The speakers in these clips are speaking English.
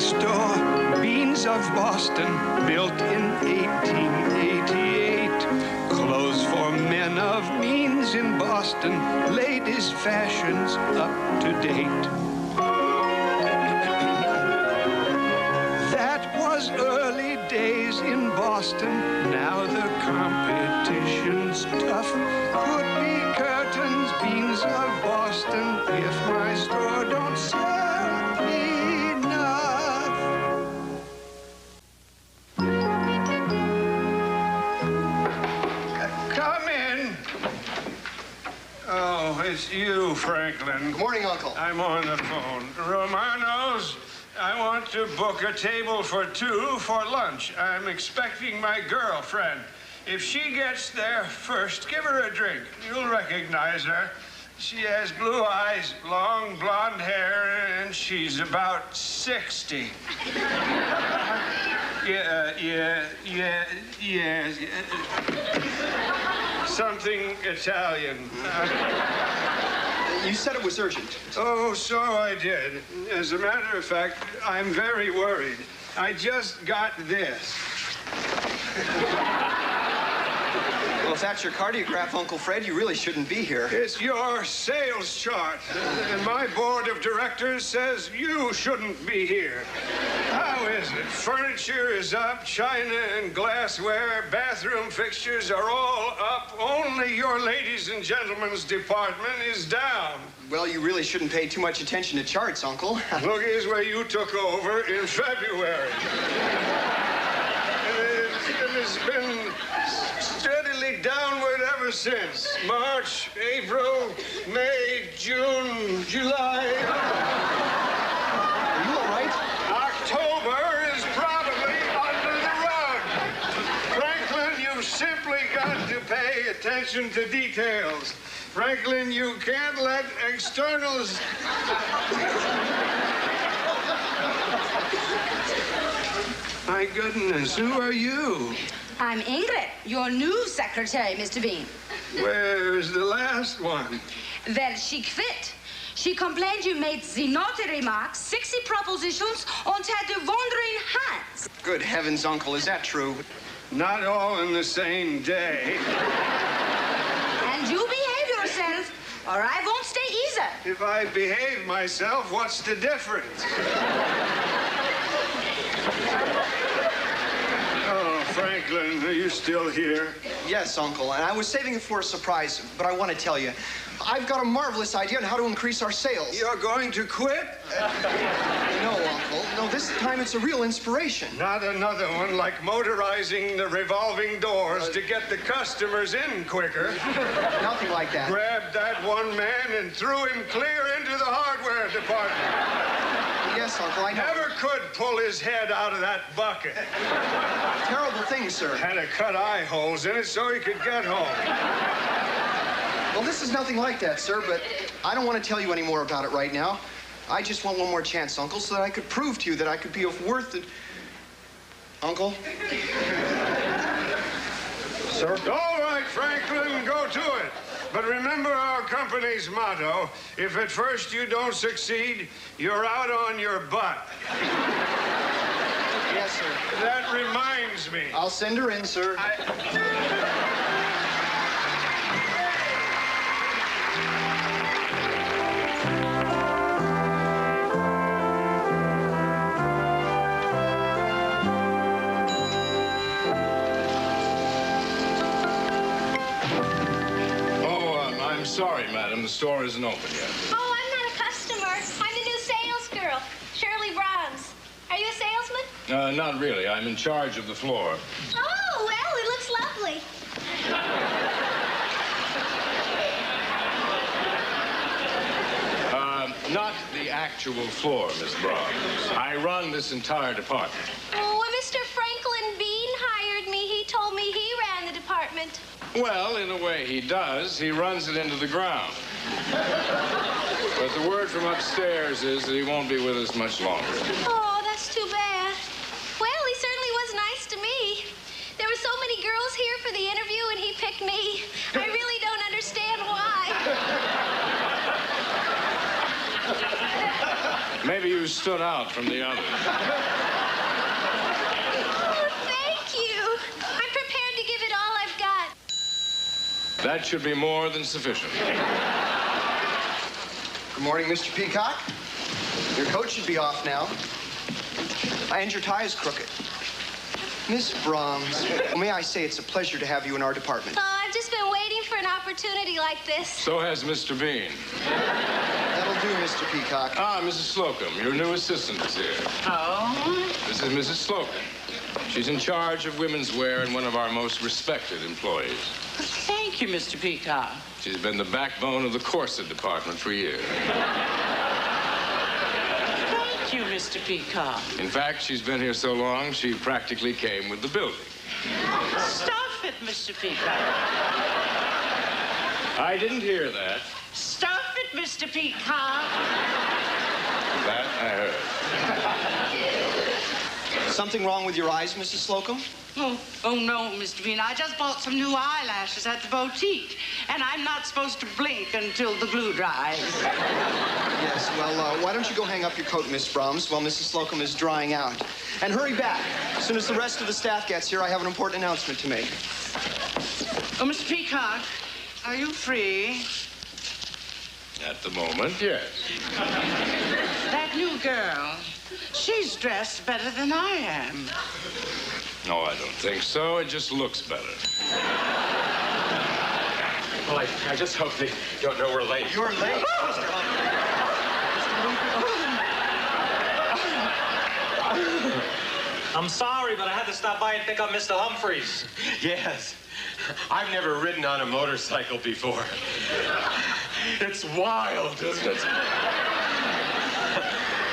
store, Beanes of Boston, built in 1888. Clothes for men of means in Boston, latest fashions up to date. That was early days in Boston, now the competition's tough. Could be curtains, Beanes of Boston, if my store don't sell enough. Come in. Oh, it's you, Franklin. Good morning, Uncle. I'm on the phone. Romanos, I want to book a table for 2 for lunch. I'm expecting my girlfriend. If she gets there first, give her a drink. You'll recognize her. She has blue eyes, long blonde hair, and she's about 60. Yes. Something Italian. You said it was urgent. Oh, so I did. As a matter of fact, I'm very worried. I just got this. Well, if that's your cardiograph, Uncle Fred, you really shouldn't be here. It's your sales chart. And my board of directors says you shouldn't be here. How is it? Furniture is up, china and glassware, bathroom fixtures are all up. Only your ladies and gentlemen's department is down. Well, you really shouldn't pay too much attention to charts, Uncle. Look, here's where you took over in February. And it's been steadily downward ever since. March, April, May, June, July. Are you all right? October is probably under the rug. Franklin, you've simply got to pay attention to details. Franklin, you can't let externals... My goodness, who are you? I'm Ingrid, your new secretary, Mr. Beane. Where's the last one? Well, she quit. She complained you made the naughty remarks, 60 propositions, and had the wandering hands. Good heavens, Uncle, is that true? Not all in the same day. And you behave yourself, or I won't stay either. If I behave myself, what's the difference? Oh, Franklin, are you still here? Yes, Uncle, and I was saving it for a surprise, but I want to tell you. I've got a marvelous idea on how to increase our sales. You're going to quit? No, Uncle. No, this time it's a real inspiration. Not another one like motorizing the revolving doors to get the customers in quicker. Nothing like that. Grabbed that one man and threw him clear into the hardware department. Yes, Uncle, I know. Never could pull his head out of that bucket. Terrible thing, sir. Had to cut eye holes in it so he could get home. Well, this is nothing like that, sir, but I don't want to tell you any more about it right now. I just want one more chance, Uncle, so that I could prove to you that I could be of worth it. Uncle? Sir? All right, Franklin, go to it. But remember our company's motto, if at first you don't succeed, you're out on your butt. Yes, sir. That reminds me. I'll send her in, sir. I'm sorry, madam. The store isn't open yet. Oh, I'm not a customer. I'm the new sales girl, Shirley Bronze. Are you a salesman? Not really. I'm in charge of the floor. Oh, well, it looks lovely. Not the actual floor, Miss Bronze. I run this entire department. Oh, when Mr. Franklin Beane hired me, he told me he ran the department. Well, in a way, he does. He runs it into the ground. But the word from upstairs is that he won't be with us much longer. Oh, that's too bad. Well, he certainly was nice to me. There were so many girls here for the interview, and he picked me. I really don't understand why. Maybe you stood out from the others. Oh, thank you. I'm prepared to give it all I've got. That should be more than sufficient. Good morning, Mr. Peacock. Your coat should be off now. And your tie is crooked. Miss Brahms, may I say it's a pleasure to have you in our department. Oh, I've just been waiting for an opportunity like this. So has Mr. Beane. That'll do, Mr. Peacock. Ah, Mrs. Slocum, your new assistant is here. Oh? This is Mrs. Slocum. She's in charge of women's wear and one of our most respected employees. Thank you, Mr. Peacock. She's been the backbone of the corset department for years. Thank you, Mr. Peacock. In fact, she's been here so long, she practically came with the building. Stuff it, Mr. Peacock. I didn't hear that. Stuff it, Mr. Peacock. That I heard. Something wrong with your eyes, Mrs. Slocum? Oh, no, Mr. Beane. I just bought some new eyelashes at the boutique, and I'm not supposed to blink until the glue dries. Yes, well, why don't you go hang up your coat, Miss Brahms, while Mrs. Slocum is drying out. And hurry back. As soon as the rest of the staff gets here, I have an important announcement to make. Oh, Mr. Peacock, are you free? At the moment, yes. That new girl, she's dressed better than I am. No, I don't think so. It just looks better. Well, I just hope they don't know we're late. You're late, Mr. Humphrey. I'm sorry, but I had to stop by and pick up Mr. Humphreys. Yes. I've never ridden on a motorcycle before. It's wild, isn't it?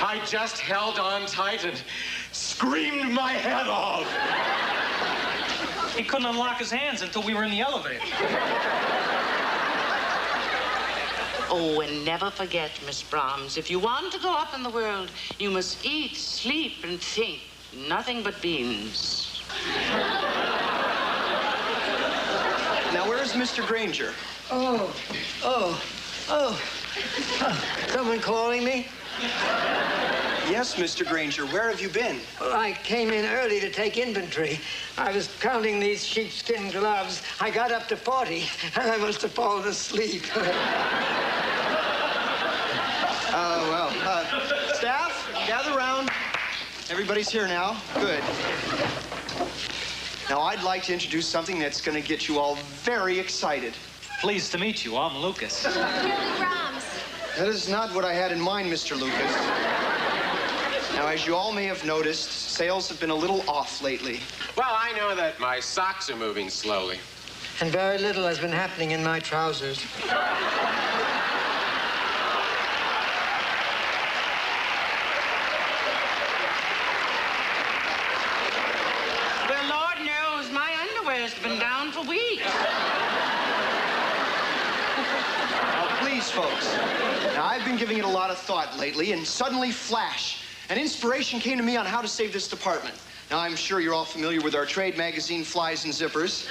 I just held on tight and screamed my head off. He couldn't unlock his hands until we were in the elevator. Oh, and never forget, Miss Brahms, if you want to go up in the world, you must eat, sleep, and think. Nothing but beans. Now, where's Mr. Granger? Oh. Someone calling me? Yes, Mr. Granger. Where have you been? Well, I came in early to take inventory. I was counting these sheepskin gloves. I got up to 40, and I must have fallen asleep. Staff, gather around. Everybody's here now. Good. Now, I'd like to introduce something that's going to get you all very excited. Pleased to meet you. I'm Lucas. Billy Brahms. That is not what I had in mind, Mr. Lucas. Now, as you all may have noticed, sales have been a little off lately. Well, I know that my socks are moving slowly. And very little has been happening in my trousers. Well, Lord knows, my underwear's been down for weeks. Now, please, folks. Now, I've been giving it a lot of thought lately, and suddenly, flash, an inspiration came to me on how to save this department. Now, I'm sure you're all familiar with our trade magazine, Flies and Zippers.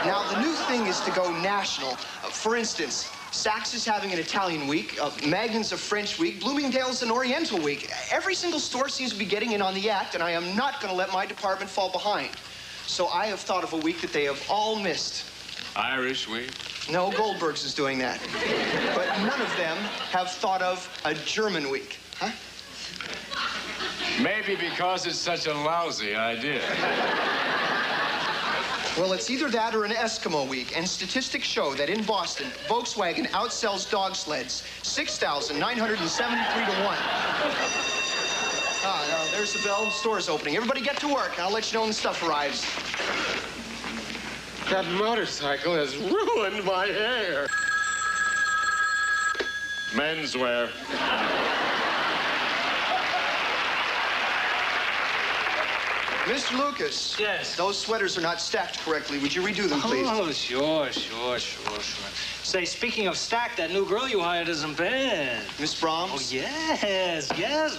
Now, the new thing is to go national. For instance, Saks is having an Italian week, Magnon's a French week, Bloomingdale's an Oriental week. Every single store seems to be getting in on the act, and I am not going to let my department fall behind. So I have thought of a week that they have all missed. Irish week? No, Goldberg's is doing that. But none of them have thought of a German week. Huh? Maybe because it's such a lousy idea. Well, it's either that or an Eskimo week, and statistics show that in Boston, Volkswagen outsells dog sleds 6,973 to 1. No, there's the bell. The store's opening. Everybody get to work, and I'll let you know when the stuff arrives. That motorcycle has ruined my hair. Menswear. Mr. Lucas. Yes? Those sweaters are not stacked correctly. Would you redo them, please? Oh, sure. Say, speaking of stack, that new girl you hired isn't bad. Miss Brahms? Oh, yes.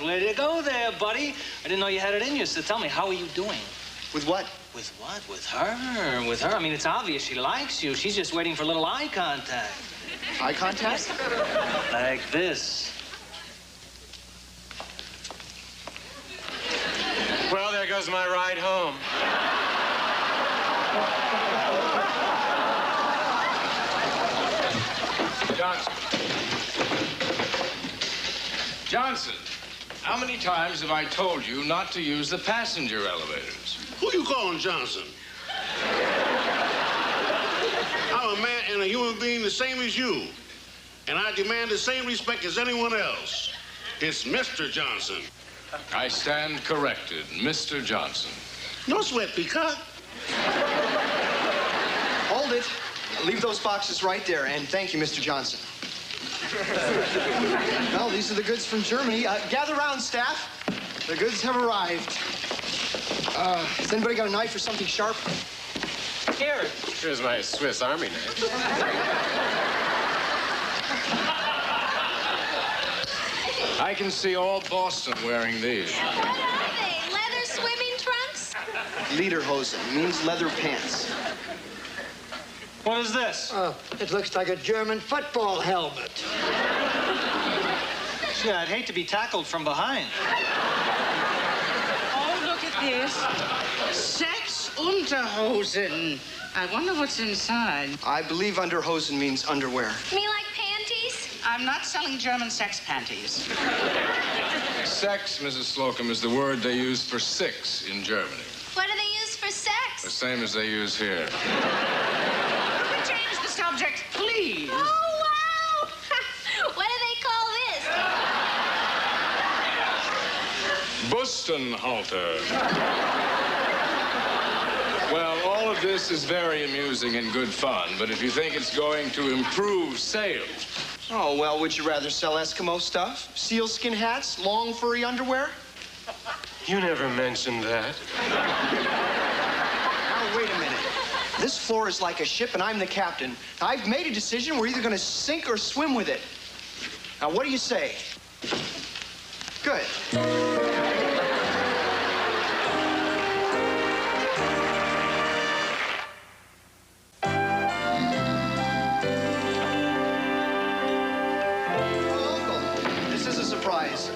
Way to go there, buddy. I didn't know you had it in you, so tell me, how are you doing? With what? With what? With her. I mean, it's obvious she likes you. She's just waiting for a little eye contact. Eye contact? Like this. does my ride home. Johnson, how many times have I told you not to use the passenger elevators? Who you calling Johnson? I'm a man and a human being the same as you. And I demand the same respect as anyone else. It's Mr. Johnson. I stand corrected, Mr. Johnson. No sweat, Peacock. Hold it. Leave those boxes right there, and thank you, Mr. Johnson. Well, these are the goods from Germany. Gather round, staff. The goods have arrived. Has anybody got a knife or something sharp? Here. Here's my Swiss Army knife. I can see all Boston wearing these. What are they? Leather swimming trunks? Lederhosen means leather pants. What is this? It looks like a German football helmet. Gee, I'd hate to be tackled from behind. Oh, look at this. Sex Unterhosen. I wonder what's inside. I believe underhosen means underwear. Me like panties? I'm not selling German sex panties. Sex, Mrs. Slocum, is the word they use for six in Germany. What do they use for The sex? same as they use here. Change the subject, please. Oh, wow! What do they call this? Bustenhalter. Well, all of this is very amusing and good fun, but if you think it's going to improve sales... Oh, well, would you rather sell Eskimo stuff? Sealskin hats? Long furry underwear? You never mentioned that. Now, wait a minute. This floor is like a ship and I'm the captain. I've made a decision. We're either going to sink or swim with it. Now, what do you say? Good.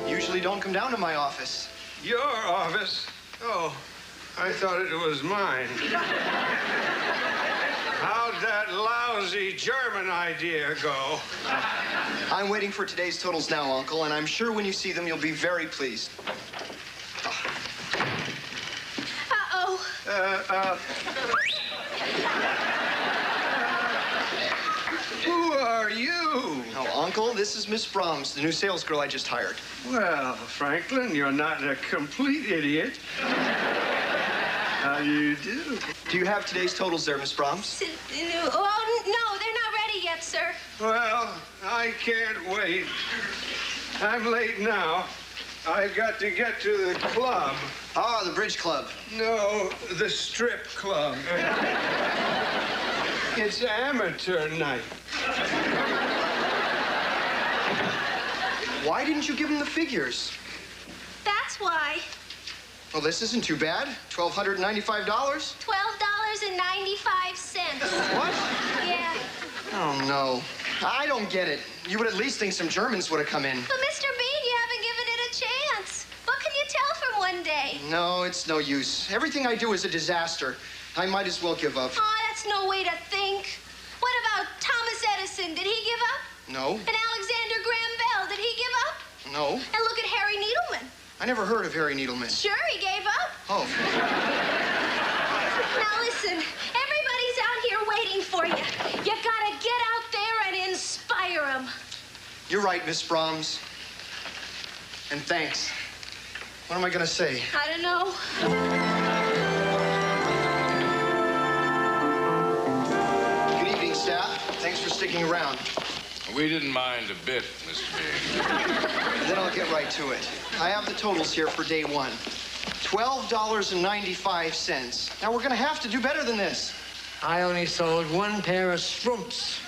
Usually don't come down to my office. Your office? Oh, I thought it was mine. How'd that lousy German idea go? I'm waiting for today's totals now, Uncle, and I'm sure when you see them, you'll be very pleased. Uh-oh. Who are you? Oh, Uncle, this is Miss Brahms, the new sales girl I just hired. Well, Franklin, you're not a complete idiot. How do you do? Do you have today's totals there, Miss Brahms? Oh, no, they're not ready yet, sir. Well, I can't wait. I'm late now. I've got to get to the club. Ah, the bridge club. No, the strip club. It's amateur night. Why didn't you give him the figures? That's why. Well, this isn't too bad. $1,295. $12.95. What? Yeah. Oh, no. I don't get it. You would at least think some Germans would have come in. But, Mr. Beane, you haven't given it a chance. What can you tell from one day? No, it's no use. Everything I do is a disaster. I might as well give up. Oh, that's no way to think. What about Thomas Edison? Did he give up? No. And Alexander Graham Bell, did he give up? No. And look at Harry Needleman. I never heard of Harry Needleman. Sure, he gave up. Oh. Now listen, everybody's out here waiting for you. You gotta get out there and inspire them. You're right, Miss Brahms. And thanks. What am I gonna say? I don't know. Good evening, staff. Thanks for sticking around. We didn't mind a bit, Mr. Beane. Then I'll get right to it. I have the totals here for day one. $12.95. Now, we're gonna have to do better than this. I only sold one pair of Strumpfs.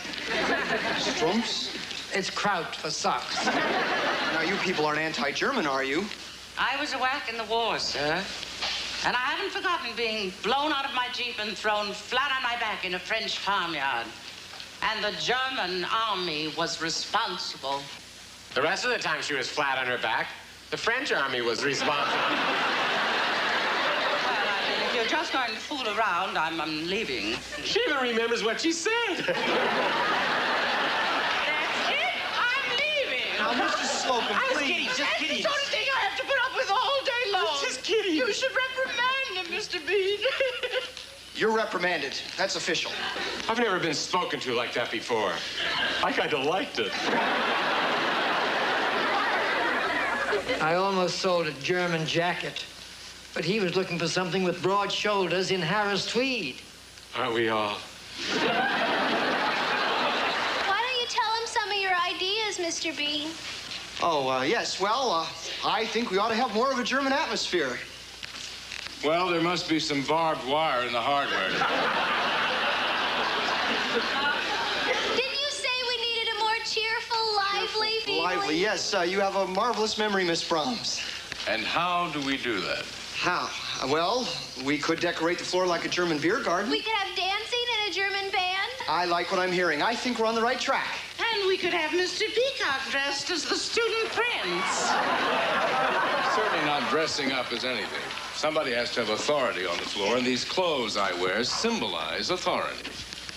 Strumpfs? It's kraut for socks. Now, you people aren't anti-German, are you? I was a whack in the war, sir. And I haven't forgotten being blown out of my Jeep and thrown flat on my back in a French farmyard. And the German army was responsible. The rest of the time she was flat on her back, the French army was responsible. you're just going to fool around, I'm leaving. She even remembers what she said. That's it. I'm leaving. Now, Mr. Slocum, please. Just kidding. That's the sort of thing I have to put up with all day long. Just kidding. You should reprimand him, Mr. Beane. You're reprimanded. That's official. I've never been spoken to like that before. I kind of liked it. I almost sold a German jacket, but he was looking for something with broad shoulders in Harris tweed. Aren't we all? Why don't you tell him some of your ideas, Mr. Beane? Oh, yes. Well, I think we ought to have more of a German atmosphere. Well, there must be some barbed wire in the hardware. Didn't you say we needed a more cheerful, lively feeling? Lively, yes. You have a marvelous memory, Miss Brahms. And how do we do that? How? Well, we could decorate the floor like a German beer garden. We could have dancing in a German band. I like what I'm hearing. I think we're on the right track. And we could have Mr. Peacock dressed as the student prince. Certainly not dressing up as anything. Somebody has to have authority on the floor, and these clothes I wear symbolize authority.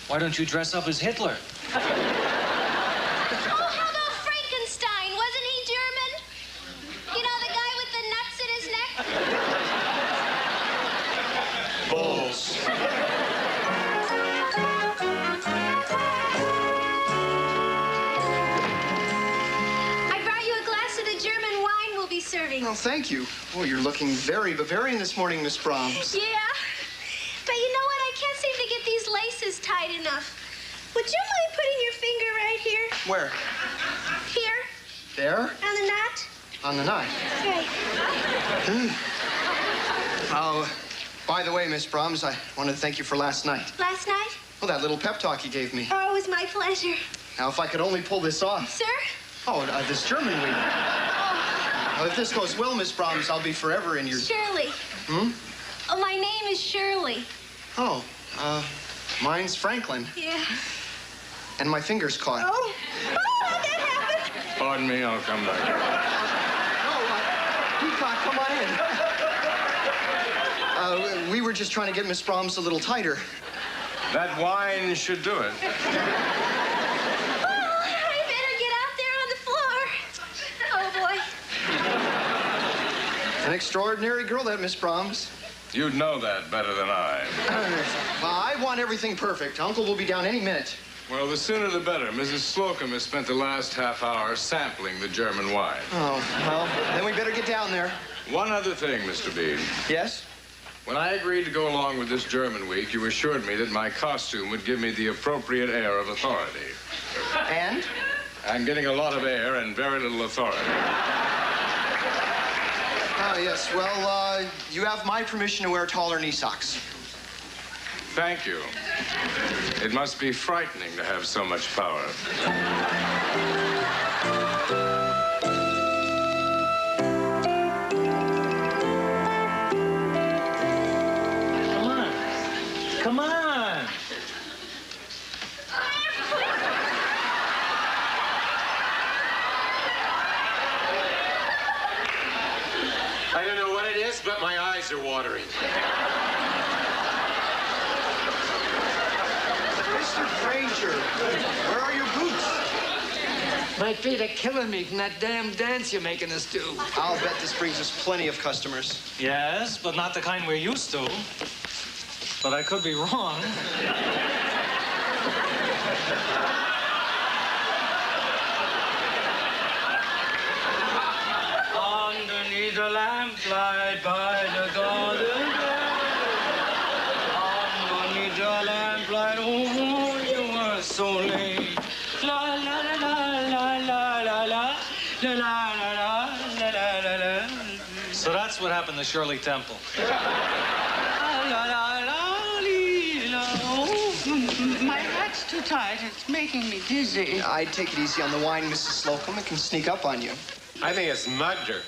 Why don't you dress up as Hitler? Oh, how about Frankenstein? Wasn't he German? You know, the guy with the nuts in his neck? Bulls. I brought you a glass of the German wine we'll be serving. Oh, thank you. Oh, you're looking very Bavarian this morning, Miss Brahms. Yeah. But you know what? I can't seem to get these laces tight enough. Would you mind putting your finger right here? Where? Here? There? On the knot? On the knot. Right. Oh, by the way, Miss Brahms, I wanted to thank you for last night. Last night? Well, that little pep talk you gave me. Oh, it was my pleasure. Now, if I could only pull this off. Sir? Oh, this German week. Well, if this goes well, Miss Brahms, I'll be forever in your... Shirley. Hmm? Oh, my name is Shirley. Oh, mine's Franklin. Yeah. And my finger's caught. Oh, how'd that happen? Pardon me, I'll come back. No, Peacock, come on in. We were just trying to get Miss Brahms a little tighter. That wine should do it. I better get out there on the floor. Oh, boy. An extraordinary girl, that Miss Brahms. You'd know that better than I. Well, I want everything perfect. Uncle will be down any minute. Well, the sooner the better. Mrs. Slocum has spent the last half hour sampling the German wine. Oh, well, then we better get down there. One other thing, Mr. Beane. Yes? When I agreed to go along with this German week, you assured me that my costume would give me the appropriate air of authority. And? I'm getting a lot of air and very little authority. Oh, yes. Well, you have my permission to wear taller knee socks. Thank you. It must be frightening to have so much power. Come on. I don't know what it is, but my eyes are watering. Mr. Frazier, where are your boots? My feet are killing me from that damn dance you're making us do. I'll bet this brings us plenty of customers. Yes, but not the kind we're used to. But I could be wrong. Underneath the lamplight by the garden. Underneath the lamplight, oh, you were so late. La la la la la la la la la la la la la la. So that's what happened to Shirley Temple. My hat's too tight. It's making me dizzy. I'd take it easy on the wine, Mrs. Slocum. It can sneak up on you. I think it's mugged her.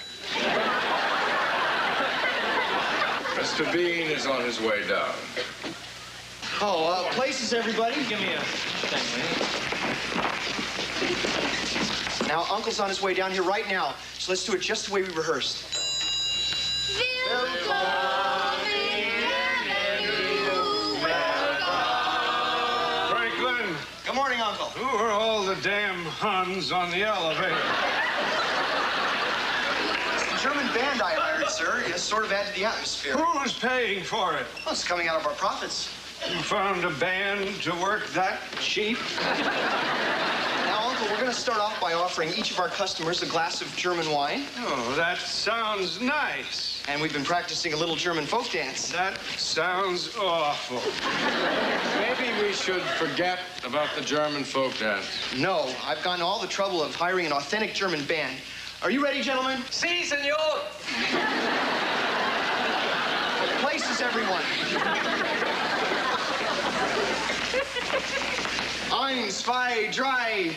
Mr. Beane is on his way down. Oh, places, everybody. Give me a thing, will you? Now, Uncle's on his way down here right now, so let's do it just the way we rehearsed. Willkommen in Who are all the damn Huns on the elevator? It's the German band I hired, sir. You sort of add to the atmosphere. Who's paying for it? Well, it's coming out of our profits. You found a band to work that cheap? Now, Uncle, we're going to start off by offering each of our customers a glass of German wine. Oh, that sounds nice. And we've been practicing a little German folk dance. That sounds awful. Maybe we should forget about the German folk dance. No, I've gone to all the trouble of hiring an authentic German band. Are you ready, gentlemen? Si, senor. Places, everyone. 1, 2, 3.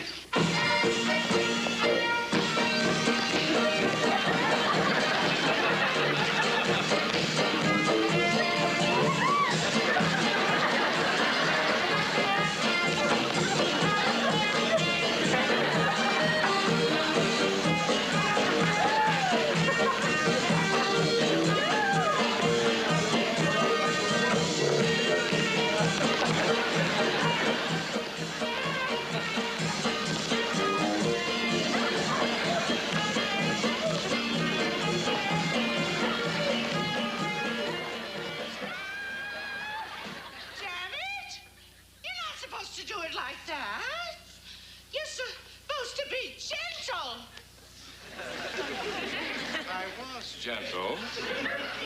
Gentle.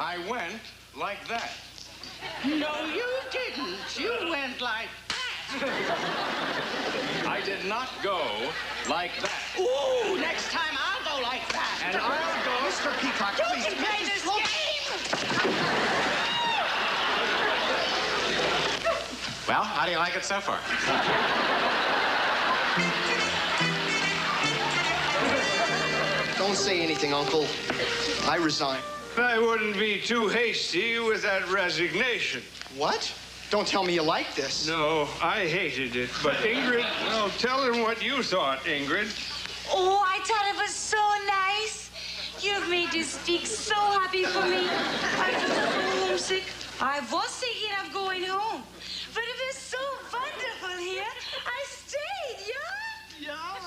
I went like that. No, you didn't. You went like that. I did not go like that. Ooh, next time I'll go like that. And I'll go. Mr. Peacock, You please. can play this game. Well, how do you like it so far? Don't say anything, Uncle. I resign. I wouldn't be too hasty with that resignation. What? Don't tell me you like this. No, I hated it. But Ingrid, well, tell him what you thought, Ingrid. Oh, I thought it was so nice. You've made this speak so happy for me. I feel so homesick. I was thinking of going home. But it was so wonderful here. I stayed, yeah? Yeah.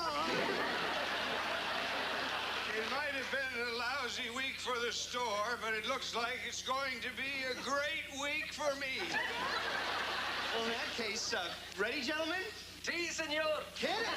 It might have been a lousy week for the store, but it looks like it's going to be a great week for me. Well, in that case, ready, gentlemen? Si, senor. Hit it!